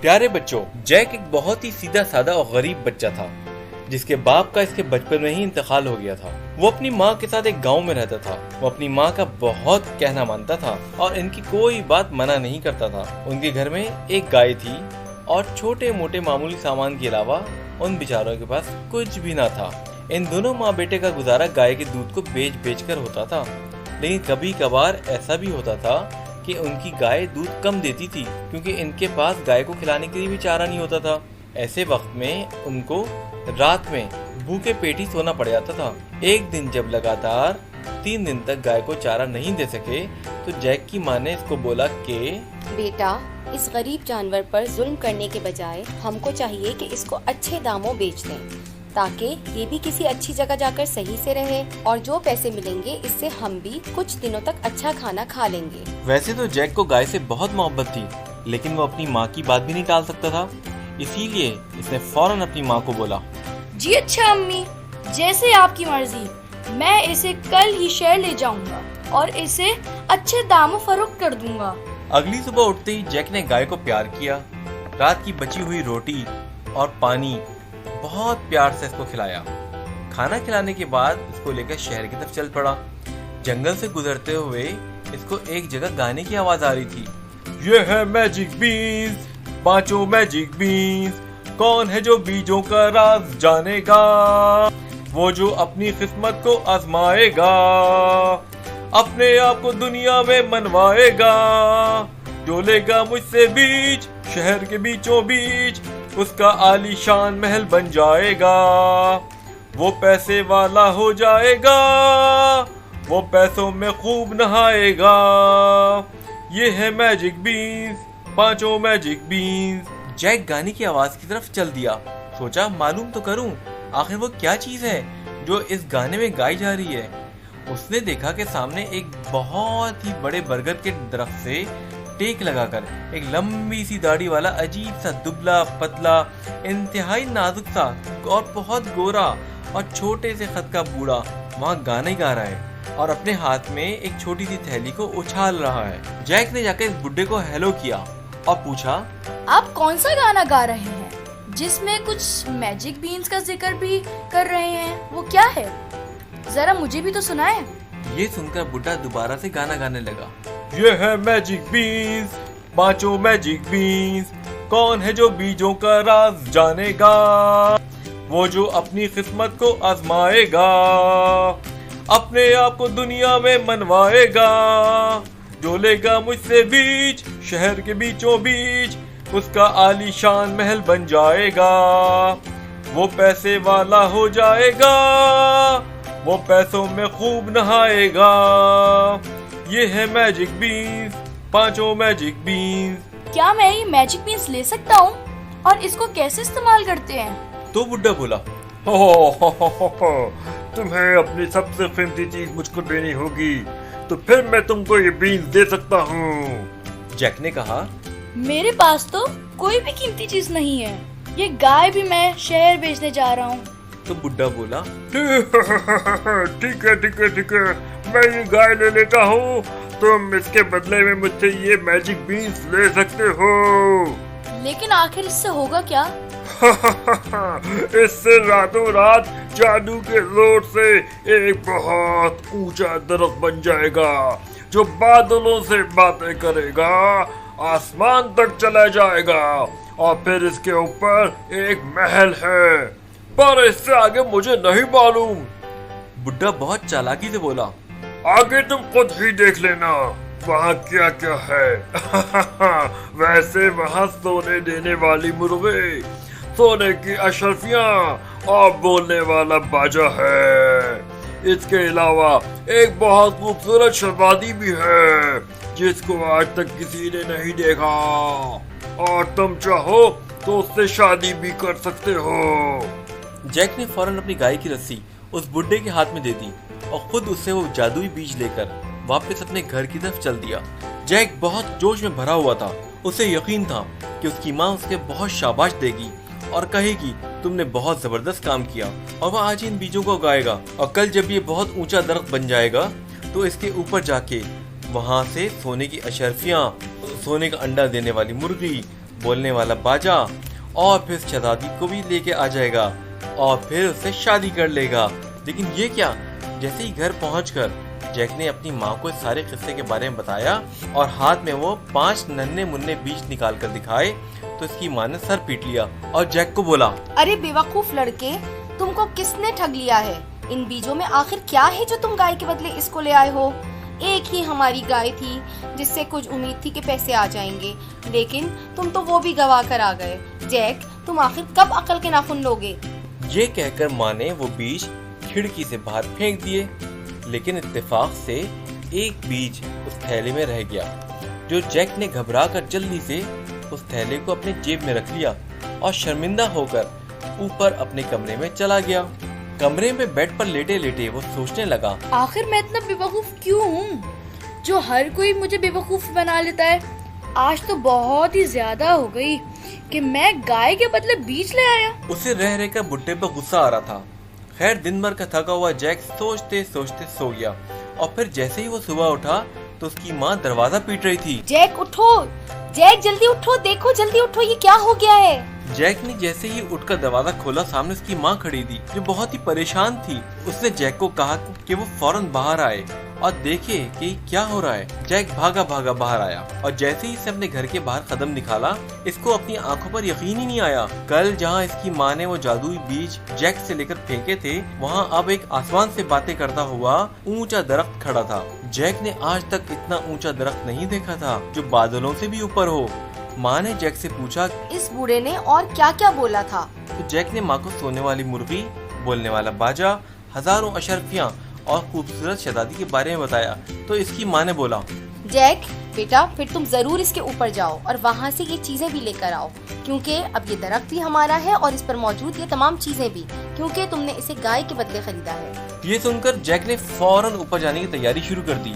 प्यारे बच्चों, जैक एक बहुत ही सीधा साधा और गरीब बच्चा था जिसके बाप का इसके बचपन में ही इंतकाल हो गया था। वो अपनी माँ के साथ एक गांव में रहता था। वो अपनी माँ का बहुत कहना मानता था और इनकी कोई बात मना नहीं करता था। उनके घर में एक गाय थी और छोटे मोटे मामूली सामान के अलावा उन बेचारों के पास कुछ भी ना था। इन दोनों माँ बेटे का गुजारा गाय के दूध को बेच बेच कर होता था, लेकिन कभी कभार ऐसा भी होता था कि उनकी गाय दूध कम देती थी क्योंकि इनके पास गाय को खिलाने के लिए भी चारा नहीं होता था। ऐसे वक्त में उनको रात में भूखे पेट ही सोना पड़ जाता था। एक दिन जब लगातार 3 दिन तक गाय को चारा नहीं दे सके तो जैक की माँ ने इसको बोला कि बेटा, इस गरीब जानवर पर जुल्म करने के बजाय हमको चाहिए कि इसको अच्छे दामों बेच दें ताकि ये भी किसी अच्छी जगह जाकर सही से रहे और जो पैसे मिलेंगे इससे हम भी कुछ दिनों तक अच्छा खाना खा लेंगे। वैसे तो जैक को गाय से बहुत मोहब्बत थी, लेकिन वो अपनी माँ की बात भी नहीं टाल सकता था। इसीलिए इसने फौरन अपनी माँ को बोला, जी अच्छा अम्मी, जैसे आपकी मर्जी। मैं इसे कल ही शहर ले जाऊंगा और इसे अच्छे दामों फरोख्त कर दूंगा। अगली सुबह उठते ही जैक ने गाय को प्यार किया। रात की बची हुई रोटी और पानी बहुत प्यार से इसको खिलाया। खाना खिलाने के बाद इसको लेकर शहर की तरफ चल पड़ा। जंगल से गुजरते हुए इसको एक जगह गाने की आवाज आ रही थी। ये है मैजिक बीन्स, 5 मैजिक बीन्स। कौन है जो बीजों का राज जानेगा, वो जो अपनी किस्मत को आजमाएगा, अपने आप को दुनिया में मनवाएगा, जो लेगा मुझसे बीज शहर के बीचों बीच, उसका आलीशान महल बन जाएगा, वो पैसे वाला हो जाएगा, वो पैसों में खूब नहाएगा। ये है magic beans, 5 magic beans. Jack गाने की आवाज की तरफ चल दिया। सोचा मालूम तो करूं आखिर वो क्या चीज है जो इस गाने में गाई जा रही है। उसने देखा कि सामने एक बहुत ही बड़े बरगद के दरख्त से टेक लगाकर एक लंबी सी दाढ़ी वाला अजीब सा दुबला पतला इंतहाई नाजुक सा और बहुत गोरा और छोटे से कद का बूढ़ा वहाँ गाने गा रहा है और अपने हाथ में एक छोटी सी थैली को उछाल रहा है। जैक ने जाकर इस बुड्ढे को हेलो किया और पूछा, आप कौन सा गाना गा रहे हैं जिसमें कुछ मैजिक बीन्स का जिक्र भी कर रहे हैं? वो क्या है, जरा मुझे भी तो सुनाएं। ये सुनकर बुड्ढा दोबारा से गाना गाने लगा। ये है मैजिक बीन्स, 5 मैजिक बीन्स। कौन है जो बीजों का राज जानेगा, वो जो अपनी किस्मत को आजमाएगा, अपने आप को दुनिया में मनवाएगा, जो लेगा मुझसे बीज शहर के बीचों बीच, उसका आलीशान महल बन जाएगा, वो पैसे वाला हो जाएगा, वो पैसों में खूब नहाएगा। ये है मैजिक बीन्स, 5 मैजिक बीन्स। क्या मैं ये मैजिक बीन्स ले सकता हूँ और इसको कैसे इस्तेमाल करते हैं? तो बुड्ढा बोला, हो, तुम्हें अपनी सबसे कीमती चीज मुझको देनी होगी, तो फिर मैं तुमको ये बीन्स दे सकता हूँ। जैक ने कहा, मेरे पास तो कोई भी कीमती चीज नहीं है, ये गाय भी मैं शहर बेचने जा रहा हूँ। तो बुड्ढा बोला, ठीक है, मैं ये गाय ले लेता हूँ, तुम इसके बदले में मुझसे ये मैजिक बीन्स ले सकते हो। लेकिन आखिर इससे होगा क्या? इससे रातों रात जादू के जोर से एक बहुत ऊंचा दरख्त बन जाएगा जो बादलों से बातें करेगा, आसमान तक चला जाएगा और फिर इसके ऊपर एक महल है, पर इससे आगे मुझे नहीं मालूम। बुड्ढा बहुत चालाकी से बोला, आगे तुम खुद ही देख लेना वहाँ क्या क्या है। वैसे वहाँ सोने देने वाली मुर्गे, सोने की अशरफियाँ और बोलने वाला बाजा है। इसके अलावा एक बहुत खूबसूरत शहजादी भी है जिसको आज तक किसी ने नहीं देखा, और तुम चाहो तो उससे शादी भी कर सकते हो। जैक ने फौरन अपनी गाय की रस्सी उस बुड्ढे के हाथ में दे दी और खुद उससे वो जादुई बीज लेकर वापस अपने घर की तरफ चल दिया। जैक बहुत जोश में भरा हुआ था। उसे यकीन था कि उसकी माँ उसके बहुत शाबाश देगी और कहेगी, तुमने बहुत जबरदस्त काम किया, और वह आज इन बीजों को उगाएगा और कल जब ये बहुत ऊंचा दरख्त बन जाएगा तो इसके ऊपर जाके वहाँ से सोने की अशरफियाँ, सोने का अंडा देने वाली मुर्गी, बोलने वाला बाजा और फिर शहजादी को भी लेके आ जाएगा और फिर उससे शादी कर लेगा। लेकिन ये क्या, जैसे ही घर पहुंचकर जैक ने अपनी माँ को इस सारे किस्से के बारे में बताया और हाथ में वो 5 नन्हे मुन्ने बीज निकाल कर दिखाए तो इसकी माँ ने सर पीट लिया और जैक को बोला, अरे बेवकूफ लड़के, तुमको किसने ठग लिया है? इन बीजों में आखिर क्या है जो तुम गाय के बदले इसको ले आए हो? एक ही हमारी गाय थी जिससे कुछ उम्मीद थी कि पैसे आ जाएंगे, लेकिन तुम तो वो भी गवा कर आ गए। जैक, तुम आखिर कब अकल के नाखून लोगे? ये कहकर माँ ने वो बीज खिड़की से बाहर फेंक दिए, लेकिन इत्तेफाक से एक बीज उस थैले में रह गया, जो जैक ने घबरा कर जल्दी से उस थैले को अपने जेब में रख लिया और शर्मिंदा होकर ऊपर अपने कमरे में चला गया। कमरे में बेड पर लेटे लेटे वो सोचने लगा, आखिर मैं इतना बेवकूफ क्यों हूँ जो हर कोई मुझे बेवकूफ बना लेता है? आज तो बहुत ही ज्यादा हो गई कि मैं गाय के बदले बीज ले आया। उसे रह रहकर बुढ़े पर गुस्सा आ रहा था। खैर, दिन भर का थका हुआ जैक सोचते सोचते सो गया और फिर जैसे ही वो सुबह उठा तो उसकी माँ दरवाजा पीट रही थी। जैक उठो, जैक जल्दी उठो, देखो जल्दी उठो, ये क्या हो गया है? जैक ने जैसे ही उठकर दरवाजा खोला, सामने उसकी माँ खड़ी थी जो बहुत ही परेशान थी। उसने जैक को कहा कि वो फौरन बाहर आए और देखे कि क्या हो रहा है। जैक भागा भागा बाहर आया और जैसे ही इसने अपने घर के बाहर कदम निकाला, इसको अपनी आंखों पर यकीन ही नहीं आया। कल जहाँ इसकी माँ ने वो जादुई बीज जैक से लेकर फेंके थे, वहाँ अब एक आसमान से बातें करता हुआ ऊंचा दरख्त खड़ा था। जैक ने आज तक इतना ऊंचा दरख्त नहीं देखा था जो बादलों से भी ऊपर हो। माँ ने जैक से पूछा, इस बूढ़े ने और क्या क्या बोला था? तो जैक ने माँ को सोने वाली मुर्गी, बोलने वाला बाजा, हजारों अशरफियाँ और खूबसूरत शहजादी के बारे में बताया। तो इसकी माँ ने बोला, जैक बेटा, फिर तुम जरूर इसके ऊपर जाओ और वहाँ से ये चीजें भी लेकर आओ, क्योंकि अब ये दरख्त भी हमारा है और इस पर मौजूद ये तमाम चीजें भी, क्योंकि तुमने इसे गाय के बदले खरीदा है। ये सुनकर जैक ने फौरन ऊपर जाने की तैयारी शुरू कर दी।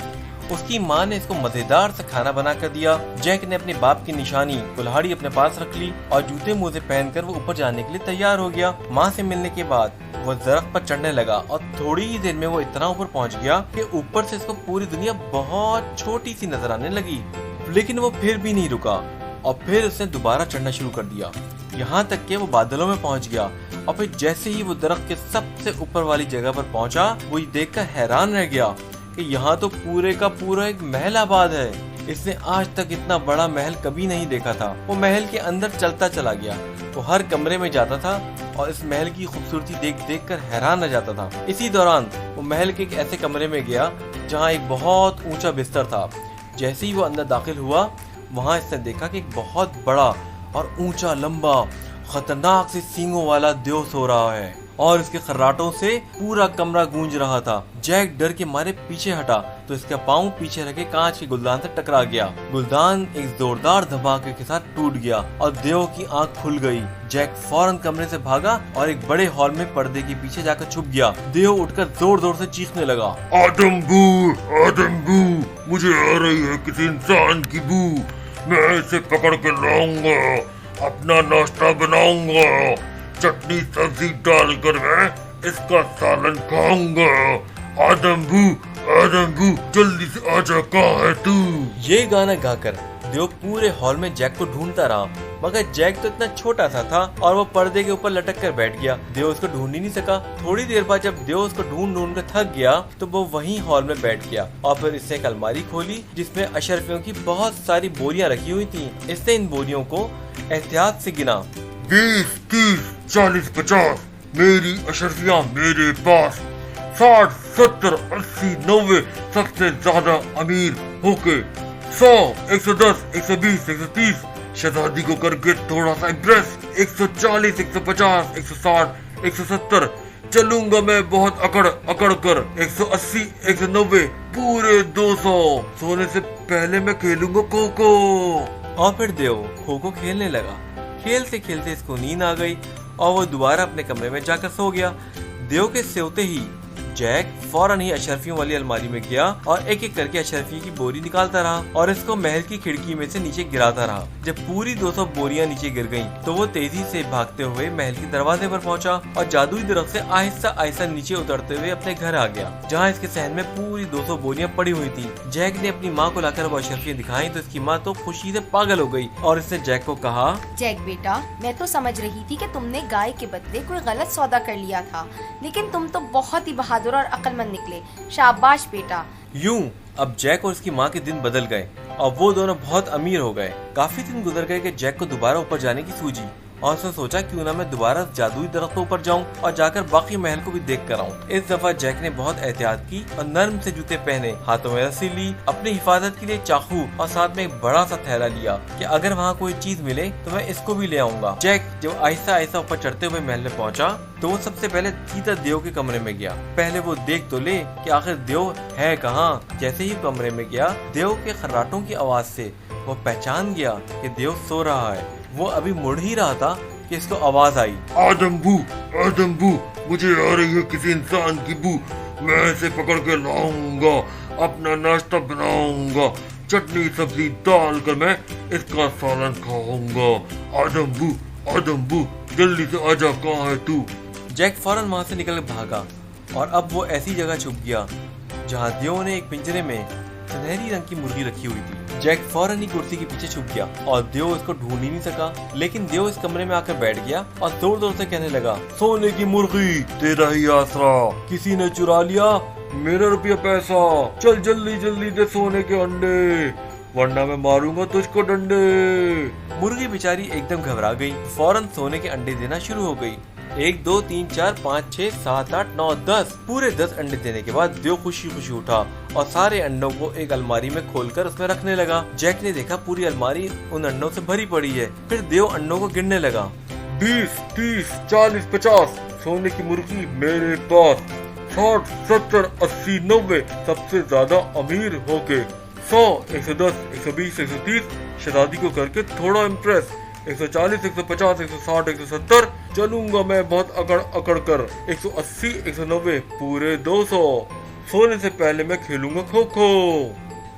उसकी माँ ने इसको मजेदार सा खाना बना कर दिया। जैक ने अपने बाप की निशानी कुल्हाड़ी अपने पास रख ली और जूते मोजे पहनकर वो ऊपर जाने के लिए तैयार हो गया। माँ से मिलने के बाद वो दरख्त पर चढ़ने लगा और थोड़ी ही देर में वो इतना ऊपर पहुँच गया कि ऊपर से इसको पूरी दुनिया बहुत छोटी सी नजर आने लगी। लेकिन वो फिर भी नहीं रुका और फिर उसने दोबारा चढ़ना शुरू कर दिया, यहाँ तक कि वो बादलों में पहुँच गया। और फिर जैसे ही वो दरख्त के सबसे ऊपर वाली जगह पर पहुँचा, वो ये देखकर हैरान रह गया कि यहाँ तो पूरे का पूरा एक महल आबाद है। इसने आज तक इतना बड़ा महल कभी नहीं देखा था। वो महल के अंदर चलता चला गया। वो हर कमरे में जाता था और इस महल की खूबसूरती देख देख कर हैरान रह जाता था। इसी दौरान वो महल के एक ऐसे कमरे में गया जहाँ एक बहुत ऊंचा बिस्तर था। जैसे ही वो अंदर दाखिल हुआ, वहाँ इसने देखा कि एक बहुत बड़ा और ऊंचा, लंबा, खतरनाक से सींगों वाला देव सो रहा है और इसके खर्राटों से पूरा कमरा गूंज रहा था। जैक डर के मारे पीछे हटा तो इसका पाँव पीछे रखे कांच के गुलदान से टकरा गया। गुलदान एक जोरदार धमाके के साथ टूट गया और देव की आंख खुल गई। जैक फौरन कमरे से भागा और एक बड़े हॉल में पर्दे के पीछे जाकर छुप गया। देव उठकर जोर जोर से चीखने लगा, आदम बू, मुझे आ रही है किसी इंसान की बू। मैं इसे पकड़ के लाऊंगा, अपना नाश्ता बनाऊंगा, चटनी सब्जी डालकर मैं इसका सालन खाऊंगा। आदम बू, जल्दी से आजा, कहाँ है तू? ये गाना गाकर देव पूरे हॉल में जैक को ढूंढता रहा, मगर जैक तो इतना छोटा सा था और वो पर्दे के ऊपर लटक कर बैठ गया। देव उसको ढूंढ ही नहीं सका। थोड़ी देर बाद जब देव उसको ढूंढ ढूंढ कर थक गया तो वो वहीं हॉल में बैठ गया और फिर इसने एक अलमारी खोली जिसमें अशरफियों की बहुत सारी बोरियां रखी हुई थी। इसने इन बोरियों को एहतियात से गिना। 20, 30, 40, 50 मेरी अशरफियाँ मेरे पास। 60, 70, 80, 90 सबसे ज्यादा अमीर होके 100, 110, 120, 130 शहजादी को करके थोड़ा सा इम्प्रेस। 140, 150, 160, 170 चलूंगा मैं बहुत अकड़ कर। 180, 190 पूरे 200। सोने से पहले मैं खेलूंगा खो खो। और फिर देव खो खो खेलने लगा। खेलते खेलते इसको नींद आ गई और वो दोबारा अपने कमरे में जाकर सो गया। देव के सोते ही जैक फौरन ही अशरफियों वाली अलमारी में गया और एक एक करके अशरफी की बोरी निकालता रहा और इसको महल की खिड़की में से नीचे गिराता रहा। जब पूरी 200 बोरियां नीचे गिर गईं, तो वो तेजी से भागते हुए महल के दरवाजे पर पहुंचा और जादुई दरख्त से आहिस्ता आहिस्ता नीचे उतरते हुए अपने घर आ गया, जहाँ इसके सहन में पूरी 200 बोरियां पड़ी हुई थी। जैक ने अपनी माँ को लाकर वो अशरफियां दिखाई तो इसकी माँ तो खुशी से पागल हो गई और इसने जैक को कहा, जैक बेटा, मैं तो समझ रही थी कि तुमने गाय के बदले कोई गलत सौदा कर लिया था, लेकिन तुम तो बहुत ही बहादुर और अक्लमंद निकले। शाबाश बेटा। यूं अब जैक और उसकी माँ के दिन बदल गए और वो दोनों बहुत अमीर हो गए। काफी दिन गुजर गए कि जैक को दोबारा ऊपर जाने की सूझी और उसने सोचा क्यों ना मैं दोबारा जादुई दरख्त पर ऊपर जाऊं और जाकर बाकी महल को भी देख कर आऊं। इस दफा जैक ने बहुत एहतियात की और नर्म से जूते पहने, हाथों में रस्सी ली, अपनी हिफाजत के लिए चाकू और साथ में एक बड़ा सा थैला लिया कि अगर वहाँ कोई चीज मिले तो मैं इसको भी ले आऊंगा। जैक जब आहिस्ता आहिस्ता ऊपर चढ़ते हुए महल में पहुँचा तो वो सबसे पहले सीधा देव के कमरे में गया। पहले वो देख तो ले कि आखिर देव है कहाँ। जैसे ही कमरे में गया, देव के खर्राटों की आवाज से वो पहचान गया कि देव सो रहा है। वो अभी मुड़ ही रहा था कि इसको आवाज आई, आदम बू, मुझे आ रही है किसी इंसान की बू। मैं इसे पकड़ के लाऊंगा, अपना नाश्ता बनाऊंगा, चटनी सब्जी डाल कर मैं इसका सालन खाऊंगा। आदम बू, जल्दी से आजा, कहाँ है तू? जैक फौरन वहाँ से निकल भागा और अब वो ऐसी जगह छुप गया जहाँ देव ने एक पिंजरे में सुनहरी रंग की मुर्गी रखी हुई थी। जैक फौरन ही कुर्सी के पीछे छुप गया और देव इसको ढूंढ ही नहीं सका, लेकिन देव इस कमरे में आकर बैठ गया और जोर जोर से कहने लगा, सोने की मुर्गी, तेरा ही आसरा, किसी ने चुरा लिया मेरा रुपया पैसा, चल जल्दी जल्दी दे सोने के अंडे, वरना मैं मारूंगा तुझको डंडे। मुर्गी बेचारी एकदम घबरा गई, फौरन सोने के अंडे देना शुरू हो गई। 1 2 3 4 5 6 7 8 9 10 पूरे 10 अंडे देने के बाद देव खुशी खुशी उठा और सारे अंडों को एक अलमारी में खोलकर उसमें रखने लगा। जैक ने देखा पूरी अलमारी उन अंडों से भरी पड़ी है। फिर देव अंडों को गिनने लगा, 20 30 40 50 सोने की मुर्गी मेरे पास, 60 70 80 90 सबसे ज्यादा अमीर हो गए, 100 110 120 130 शहजादी को करके थोड़ा इम्प्रेस, 140 150 160 170 चलूंगा मैं बहुत अकड़ कर, 180 190 पूरे 200 सोने से पहले मैं खेलूंगा खो खो।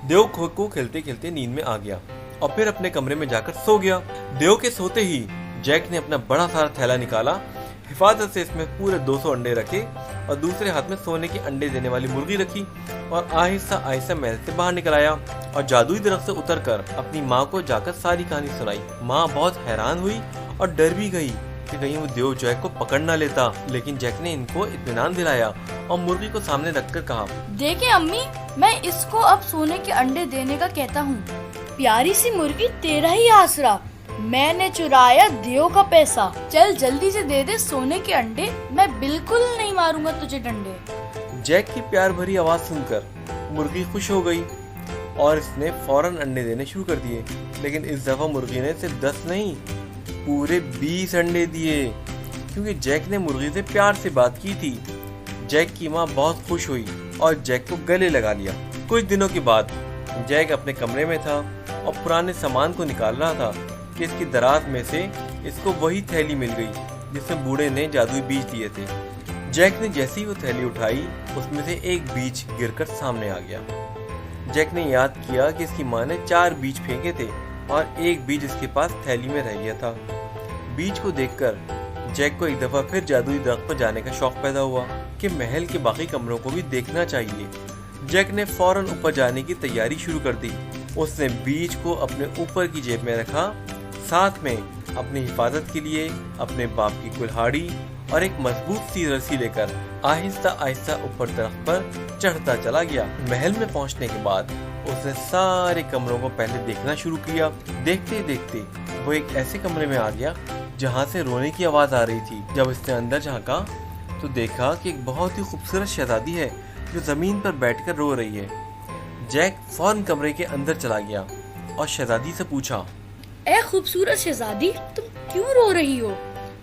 देव खो खो खेलते खेलते नींद में आ गया और फिर अपने कमरे में जाकर सो गया। देव के सोते ही जैक ने अपना बड़ा सारा थैला निकाला, हिफाजत से इसमें पूरे 200 अंडे रखे और दूसरे हाथ में सोने के अंडे देने वाली मुर्गी रखी और आहिस्ता आहिस्ता महल से बाहर निकल आया और जादुई दरख्त से उतरकर अपनी माँ को जाकर सारी कहानी सुनाई। माँ बहुत हैरान हुई और डर भी गई कि कहीं वो देव जैक को पकड़ ना लेता, लेकिन जैक ने इनको इत्मीनान दिलाया और मुर्गी को सामने रखकर कहा, देखे अम्मी, मैं इसको अब सोने के अंडे देने का कहता हूँ। प्यारी सी मुर्गी, तेरा ही आसरा, मैंने चुराया देव का पैसा, चल जल्दी से दे दे सोने के अंडे, मैं बिल्कुल नहीं मारूंगा तुझे डंडे। जैक की प्यार भरी आवाज सुनकर मुर्गी खुश हो गई और इसने फौरन अंडे देने शुरू कर दिए, लेकिन इस दफा मुर्गी ने सिर्फ 10 नहीं पूरे 20 अंडे दिए, क्योंकि जैक ने मुर्गी से प्यार से बात की थी। जैक की माँ बहुत खुश हुई और जैक को गले लगा लिया। कुछ दिनों के बाद जैक अपने कमरे में था और पुराने सामान को निकाल रहा था कि इसकी दराज में से इसको वही थैली मिल गई जिसमें बूढ़े ने जादुई बीज दिए थे। जैक ने जैसी वो थैली उठाई, उसमें से एक बीज गिरकर सामने आ गया। जैक ने याद किया कि इसकी माँ ने 4 बीज फेंके थे और एक बीज इसके पास थैली में रह गया था। बीज को देखकर जैक को एक दफा फिर जादुई दरख्त पर जाने का शौक पैदा हुआ कि महल के बाकी कमरों को भी देखना चाहिए। जैक ने फौरन ऊपर जाने की तैयारी शुरू कर दी। उसने बीज को अपने ऊपर की जेब में रखा, साथ में अपनी हिफाजत के लिए अपने बाप की कुल्हाड़ी और एक मजबूत सी रस्सी लेकर आहिस्ता आहिस्ता ऊपर दरख्त पर चढ़ता चला गया। महल में पहुंचने के बाद उसने सारे कमरों को पहले देखना शुरू किया। देखते देखते वो एक ऐसे कमरे में आ गया जहां से रोने की आवाज आ रही थी। जब इसने अंदर झांका तो देखा कि एक बहुत ही खूबसूरत शहजादी है जो जमीन पर बैठकर रो रही है। जैक फौरन कमरे के अंदर चला गया और शहजादी से पूछा, ए खूबसूरत शहजादी, तुम क्यों रो रही हो?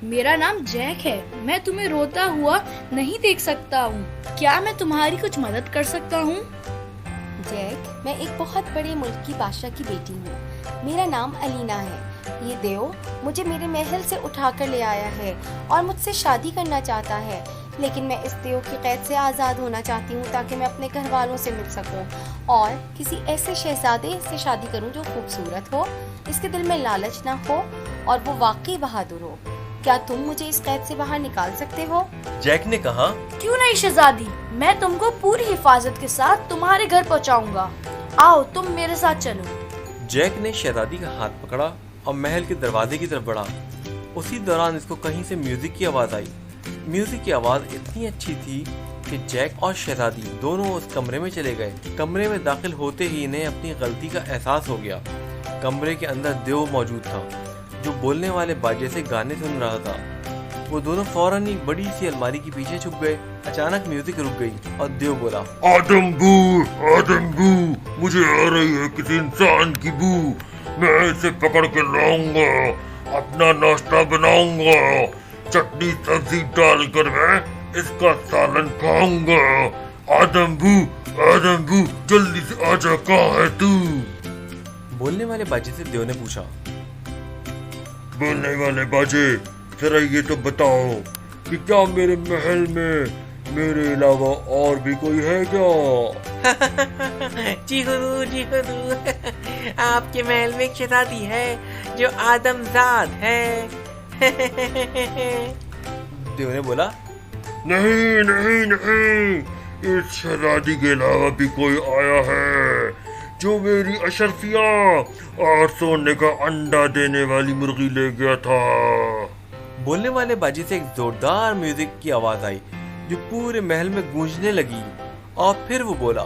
मेरा नाम जैक है, मैं तुम्हें रोता हुआ नहीं देख सकता हूँ, क्या मैं तुम्हारी कुछ मदद कर सकता हूँ? जैक, मैं एक बहुत बड़े मुल्क की बादशाह की बेटी हूँ। मेरा नाम अलीना है। ये देव मुझे मेरे महल से उठाकर ले आया है और मुझसे शादी करना चाहता है। लेकिन मैं इस देव की कैद से आज़ाद होना चाहती हूँ ताकि मैं अपने घर वालों से मिल सकूँ और किसी ऐसे शहजादे से शादी करूँ जो खूबसूरत हो, इसके दिल में लालच ना हो और वो वाकई बहादुर हो। क्या तुम मुझे इस कैद से बाहर निकाल सकते हो? जैक ने कहा, क्यों नहीं शहजादी, मैं तुमको पूरी हिफाजत के साथ तुम्हारे घर पहुंचाऊंगा। आओ तुम मेरे साथ चलो। जैक ने शहजादी का हाथ पकड़ा और महल के दरवाजे की तरफ बढ़ा। उसी दौरान इसको कहीं से म्यूजिक की आवाज आई। म्यूजिक की आवाज इतनी अच्छी थी कि जैक और शहजादी दोनों उस कमरे में चले गए। कमरे में दाखिल होते ही इन्हें अपनी गलती का एहसास हो गया। कमरे के अंदर देव मौजूद था जो बोलने वाले बाजे से गाने सुन रहा था। वो दोनों फौरन ही बड़ी सी अलमारी के पीछे छुप गए। अचानक म्यूजिक रुक गई और देव बोला, आदम बू, मुझे आ रही है किसी इंसान की बू। मैं इसे पकड़ कर लाऊंगा, अपना नाश्ता बनाऊंगा, चटनी सब्जी डालकर मैं इसका सालन खाऊंगा। आदम बू, जल्दी से आजा, कहाँ है तू? बोलने वाले बाजे से देव ने पूछा। बोलने वाले बाजे, जरा ये तो बताओ कि क्या मेरे महल में मेरे अलावा और भी कोई है क्या? जी हुजूर, आपके महल में एक शहजादी है जो आदमजाद है। देव ने बोला, नहीं, इस शहजादी के अलावा भी कोई आया है जो मेरी अशरफियाँ और सोने का अंडा देने वाली मुर्गी ले गया था। बोलने वाले बाजी से एक जोरदार म्यूजिक की आवाज आई जो पूरे महल में गूंजने लगी और फिर वो बोला,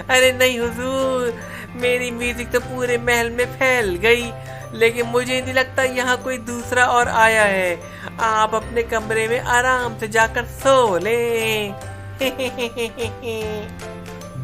अरे नहीं हुजूर, मेरी म्यूजिक तो पूरे महल में फैल गई, लेकिन मुझे नहीं लगता यहाँ कोई दूसरा और आया है। आप अपने कमरे में आराम से जाकर सो लें।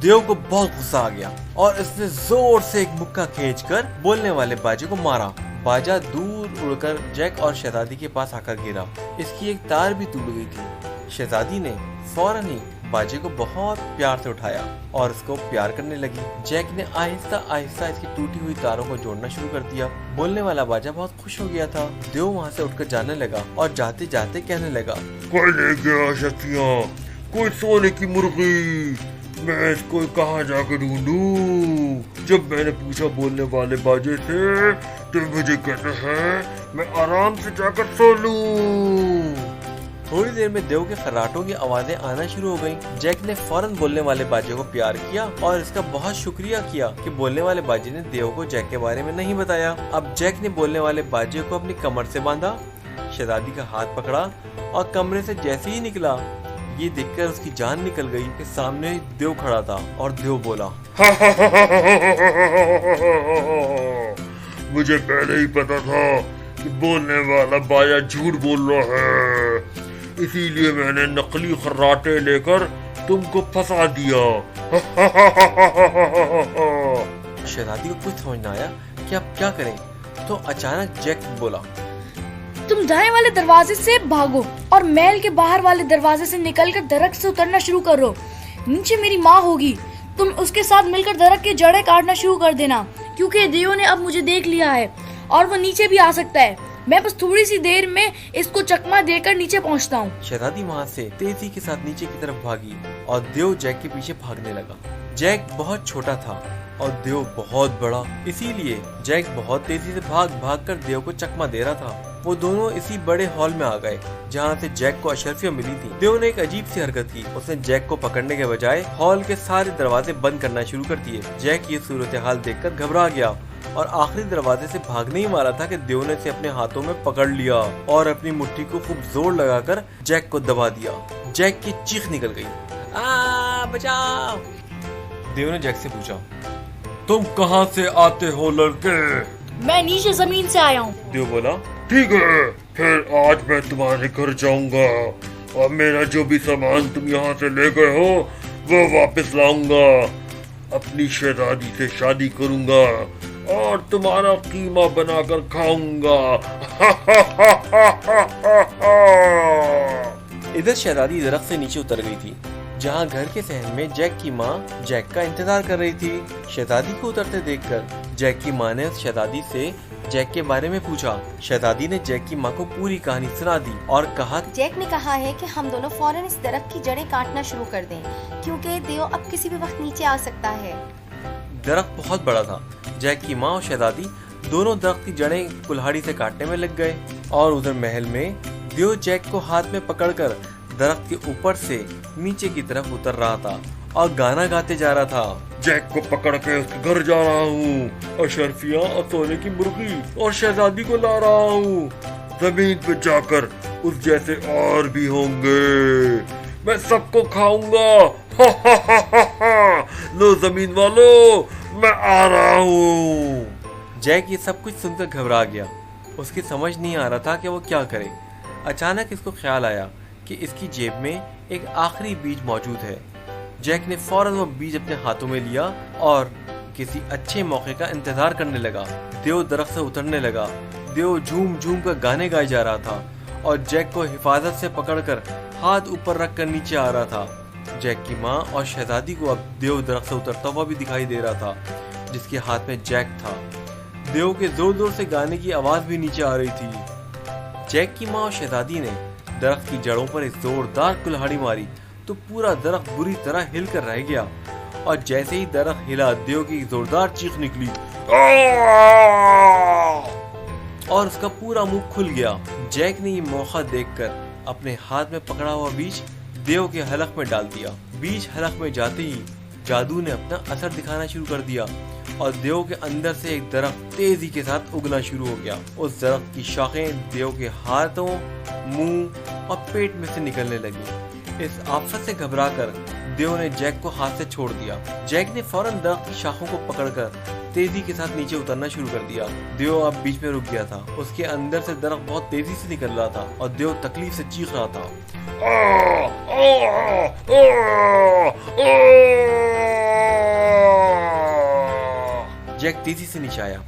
देव को बहुत गुस्सा आ गया और इसने जोर से एक मुक्का खींचकर बोलने वाले बाजे को मारा। बाजा दूर उड़कर जैक और शहजादी के पास आकर गिरा। इसकी एक तार भी टूट गई थी। शहजादी ने फौरन ही बाजे को बहुत प्यार से उठाया और उसको प्यार करने लगी। जैक ने आहिस्ता आहिस्ता इसकी टूटी हुई तारों को जोड़ना शुरू कर दिया। बोलने वाला बाजा बहुत खुश हो गया था। देव वहाँ से उठकर जाने लगा और जाते जाते कहने लगा, कोई ले गया शक्तियाँ, कोई सोने की मुर्गी, मैं इसको कहाँ जाकर ढूंढूं? जब मैंने पूछा बोलने वाले बाजे से तो मुझे कहते हैं मैं आराम से जाकर सो लूं। थोड़ी देर में देव के खर्राटों की आवाजें आना शुरू हो गईं। जैक ने फौरन बोलने वाले बाजे को प्यार किया और इसका बहुत शुक्रिया किया कि बोलने वाले बाजे ने देव को जैक के बारे में नहीं बताया। अब जैक ने बोलने वाले बाजे को अपनी कमर से बांधा, शहजादी का हाथ पकड़ा और कमरे से जैसे ही निकला, ये देखकर उसकी जान निकल गई कि सामने देव खड़ा था और देव बोला, मुझे पहले ही पता था कि बोलने वाला बाजा झूठ बोल रहा है, इसीलिए मैंने नकली खर्राटे लेकर तुमको फंसा दिया। शहजादी को कुछ समझ न आया कि अब क्या करें, तो अचानक जैक बोला, तुम दाएं वाले दरवाजे से भागो और महल के बाहर वाले दरवाजे से निकलकर दरख्त से उतरना शुरू करो। नीचे मेरी माँ होगी, तुम उसके साथ मिलकर दरख्त की जड़ें काटना शुरू कर देना, क्योंकि देव ने अब मुझे देख लिया है और वो नीचे भी आ सकता है। मैं बस थोड़ी सी देर में इसको चकमा देकर नीचे पहुंचता हूँ। शहजादी वहाँ से तेजी के साथ नीचे की तरफ भागी और देव जैक के पीछे भागने लगा। जैक बहुत छोटा था और देव बहुत बड़ा, इसीलिए जैक बहुत तेजी से भाग कर देव को चकमा दे रहा था। वो दोनों इसी बड़े हॉल में आ गए जहाँ से जैक को अशरफियाँ मिली थी। देव ने एक अजीब सी हरकत की, उसने जैक को पकड़ने के बजाय हॉल के सारे दरवाजे बंद करना शुरू कर दिए। जैक ये सूरत हाल देखकर घबरा गया और आखिरी दरवाजे से भागने ही वाला था कि देव ने इसे अपने हाथों में पकड़ लिया और अपनी मुट्ठी को खूब जोर लगाकर जैक को दबा दिया। जैक की चीख निकल गई, बचाओ। देव ने जैक से पूछा, तुम कहाँ से आते हो लड़के? मैं नीचे जमीन से आया हूँ। देव बोला, ठीक है, फिर आज मैं तुम्हारे घर जाऊंगा और मेरा जो भी सामान तुम यहाँ से ले गए हो वो वापस लाऊंगा। अपनी शहजादी से शादी करूंगा और तुम्हारा कीमा बनाकर खाऊंगा। इधर शहजादी दरख्त से नीचे उतर गई थी जहाँ घर के सहन में जैक की माँ जैक का इंतजार कर रही थी। शहजादी को उतरते देखकर जैक की माँ ने उस शहजादी से जैक के बारे में पूछा। शहजादी ने जैक की माँ को पूरी कहानी सुना दी और कहा, जैक ने कहा है कि हम दोनों फौरन इस दरख्त की जड़ें काटना शुरू कर दें, क्योंकि देव अब किसी भी वक्त नीचे आ सकता है। दरख्त बहुत बड़ा था। जैक की माँ और शहजादी दोनों दरख्त की जड़ें कुल्हाड़ी से काटने में लग गए और उधर महल में देव जैक को हाथ में पकड़कर दरख्त के ऊपर से नीचे की तरफ उतर रहा था और गाना गाते जा रहा था। जैक को पकड़ के उसके घर जा रहा हूँ, अशरफियाँ और सोने की मुर्गी और शहजादी को ला रहा हूँ। जमीन पे जाकर उस जैसे और भी होंगे, मैं सबको खाऊंगा। लो जमीन वालों, मैं आ रहा हूँ। जैक ये सब कुछ सुनकर घबरा गया। उसकी समझ नहीं आ रहा था कि वो क्या करे। अचानक इसको ख्याल आया कि इसकी जेब में एक आखिरी बीज मौजूद है। जैक ने फौरन वो बीज अपने हाथों में लिया और किसी अच्छे मौके का इंतजार करने लगा। देव दरख्त से उतरने लगा। देव झूम झूम कर गाने गाए जा रहा था और जैक को हिफाजत से पकड़कर हाथ ऊपर रख कर नीचे आ रहा था। जैक की माँ और शहजादी को अब देव दरख्त से उतरता हुआ भी दिखाई दे रहा था, जिसके हाथ में जैक था। देव के जोर जोर से गाने की आवाज भी नीचे आ रही थी। जैक की माँ और शहजादी ने दरख्त की जड़ों पर एक जोरदार कुल्हाड़ी मारी तो पूरा दरख्त बुरी तरह हिलकर रह गया और जैसे ही दरख्त हिला, देव की जोरदार चीख निकली और उसका पूरा मुंह खुल गया। जैक ने ये मौका देखकर अपने हाथ में पकड़ा हुआ बीज देव के हलक में डाल दिया। बीज हलक में जाते ही जादू ने अपना असर दिखाना शुरू कर दिया और देव के अंदर से एक दरख्त तेजी के साथ उगना शुरू हो गया। उस दरख्त की शाखें देव के हाथों, मुंह और पेट में से निकलने लगी। इस आफत से घबराकर देव ने जैक को हाथ से छोड़ दिया। जैक ने फौरन दरख्त की शाखों को पकड़कर तेजी के साथ नीचे उतरना शुरू कर दिया। देव अब बीच में रुक गया था। उसके अंदर से दरख्त बहुत तेजी से निकल रहा था और देव तकलीफ से चीख रहा था। जैक तेजी से नीचे आया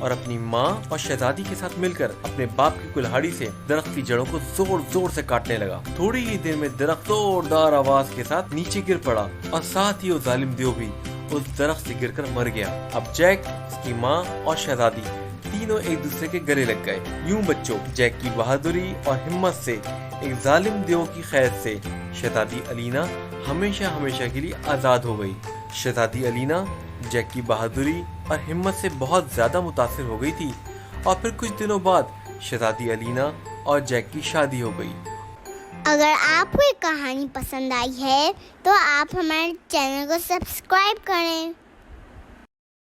और अपनी माँ और शहजादी के साथ मिलकर अपने बाप की कुल्हाड़ी से दरख्त की जड़ों को जोर जोर से काटने लगा। थोड़ी ही देर में दरख्त जोरदार आवाज के साथ नीचे गिर पड़ा और साथ ही वो जालिम देव भी उस दरख्त से गिरकर मर गया। अब जैक, उसकी माँ और शहजादी तीनों एक दूसरे के गले लग गए। यूं बच्चों, जैक की बहादुरी और हिम्मत से एक जालिम देव की कैद से शहजादी अलीना हमेशा हमेशा के लिए आजाद हो गई। शहजादी अलीना जैक की बहादुरी और हिम्मत से बहुत ज्यादा मुतासिर हो गई थी और फिर कुछ दिनों बाद शहजादी अलीना और जैक की शादी हो गई। अगर आपको ये कहानी पसंद आई है तो आप हमारे चैनल को सब्सक्राइब करें।